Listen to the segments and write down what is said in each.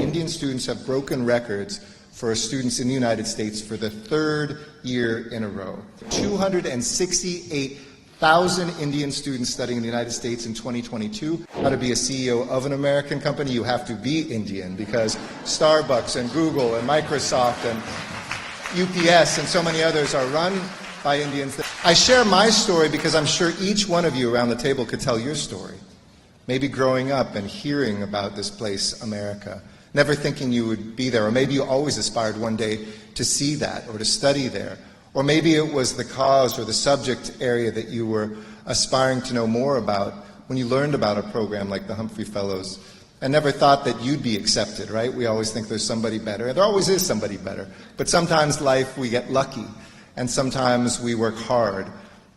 Indian students have broken records for students in the United States for the third year in a row. 268,000 Indian students studying in the United States in 2022. How to be a CEO of an American company, you have to be Indian, because Starbucks and Google and Microsoft and UPS and so many others are run by Indians. I share my story because I'm sure each one of you around the table could tell your story. Maybe growing up and hearing about this place, America, never thinking you would be there, or maybe you always aspired one day to see that or to study there. Or maybe it was the cause or the subject area that you were aspiring to know more about when you learned about a program like the Humphrey Fellows and never thought that you'd be accepted, right? We always think there's somebody better. There always is somebody better. But sometimes life we get lucky, and sometimes we work hard.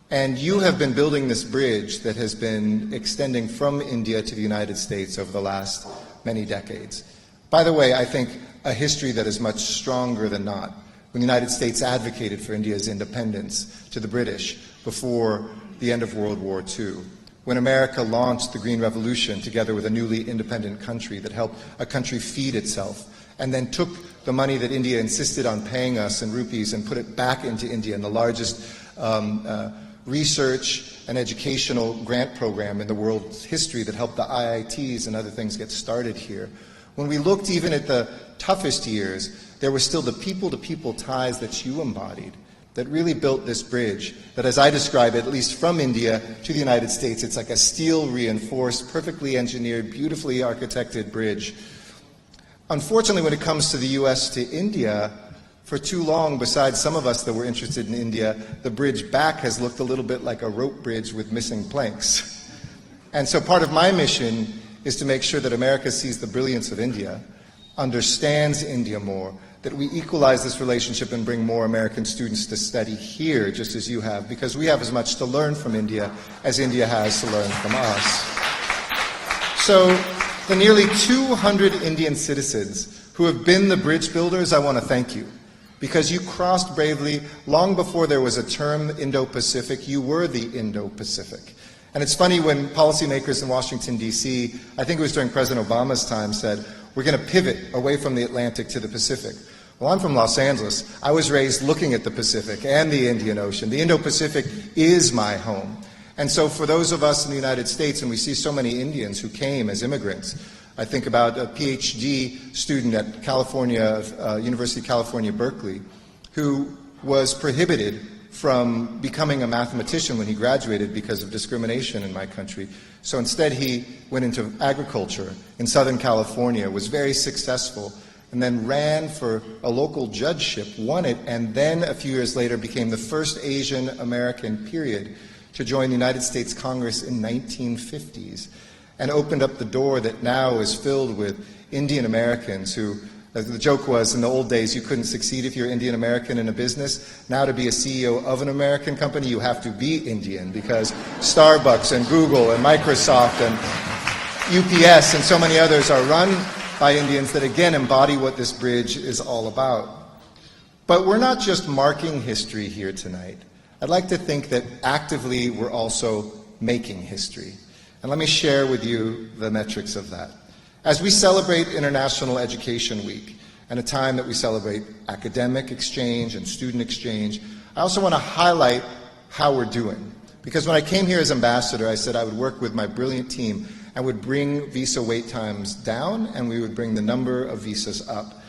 And you have been building this bridge that has been extending from India to the United States over the last many decades. By the way, I think a history that is much stronger than not. When the United States advocated for India's independence to the British before the end of World War II, when America launched the Green Revolution together with a newly independent country that helped a country feed itself, and then took the money that India insisted on paying us in rupees and put it back into India in the largest research and educational grant program in the world's history that helped the IITs and other things get started here. When we looked even at the toughest years, there were still the people-to-people ties that you embodied that really built this bridge that, as I describe it, at least from India to the United States, it's like a steel-reinforced, perfectly engineered, beautifully architected bridge. Unfortunately, when it comes to the U.S. to India, for too long, besides some of us that were interested in India, the bridge back has looked a little bit like a rope bridge with missing planks. And so part of my mission is to make sure that America sees the brilliance of India, understands India more, that we equalize this relationship and bring more American students to study here, just as you have, because we have as much to learn from India as India has to learn from us. So the nearly 200 Indian citizens who have been the bridge builders, I want to thank you, because you crossed bravely long before there was a term Indo-Pacific. You were the Indo-Pacific. And it's funny when policymakers in Washington, D.C., I think it was during President Obama's time, said, we're going to pivot away from the Atlantic to the Pacific. Well, I'm from Los Angeles. I was raised looking at the Pacific and the Indian Ocean. The Indo-Pacific is my home. And so for those of us in the United States, and we see so many Indians who came as immigrants, I think about a PhD student at University of California, Berkeley, who was prohibited from becoming a mathematician when he graduated because of discrimination in my country. So instead he went into agriculture in Southern California, was very successful, and then ran for a local judgeship, won it, and then a few years later became the first Asian American, period, to join the United States Congress in 1950s, and opened up the door that now is filled with Indian Americans who, the joke was, in the old days, you couldn't succeed if you're Indian American in a business. Now to be a CEO of an American company, you have to be Indian, because Starbucks and Google and Microsoft and UPS and so many others are run by Indians that, again, embody what this bridge is all about. But we're not just marking history here tonight. I'd like to think that actively we're also making history. And let me share with you the metrics of that. As we celebrate International Education Week, and a time that we celebrate academic exchange and student exchange, I also want to highlight how we're doing. Because when I came here as ambassador, I said I would work with my brilliant team and would bring visa wait times down, and we would bring the number of visas up.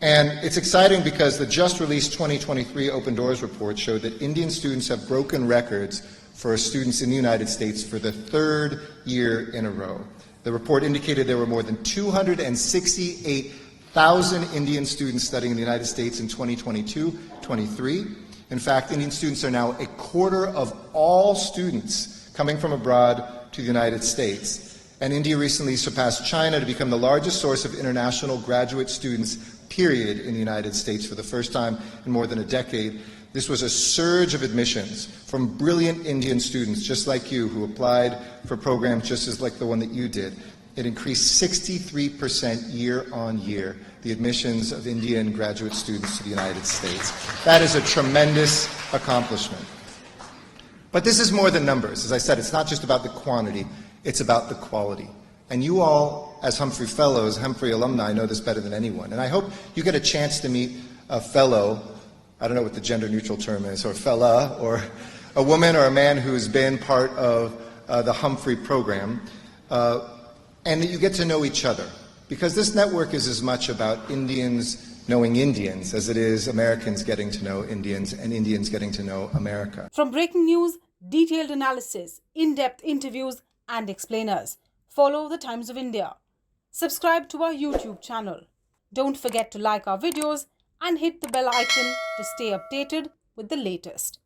And it's exciting because the just released 2023 Open Doors report showed that Indian students have broken records for students in the United States for the third year in a row. The report indicated there were more than 268,000 Indian students studying in the United States in 2022-23. In fact, Indian students are now a quarter of all students coming from abroad to the United States. And India recently surpassed China to become the largest source of international graduate students, period, in the United States for the first time in more than a decade. This was a surge of admissions from brilliant Indian students, just like you, who applied for programs just as like the one that you did. It increased 63% year on year, the admissions of Indian graduate students to the United States. That is a tremendous accomplishment. But this is more than numbers. As I said, it's not just about the quantity, it's about the quality. And you all, as Humphrey Fellows, Humphrey alumni, know this better than anyone. And I hope you get a chance to meet a fellow, I don't know what the gender-neutral term is, or fella, or a woman or a man who's been part of the Humphrey program, and that you get to know each other. Because this network is as much about Indians knowing Indians as it is Americans getting to know Indians and Indians getting to know America. From breaking news, detailed analysis, in-depth interviews and explainers, follow the Times of India. Subscribe to our YouTube channel. Don't forget to like our videos and hit the bell icon to stay updated with the latest.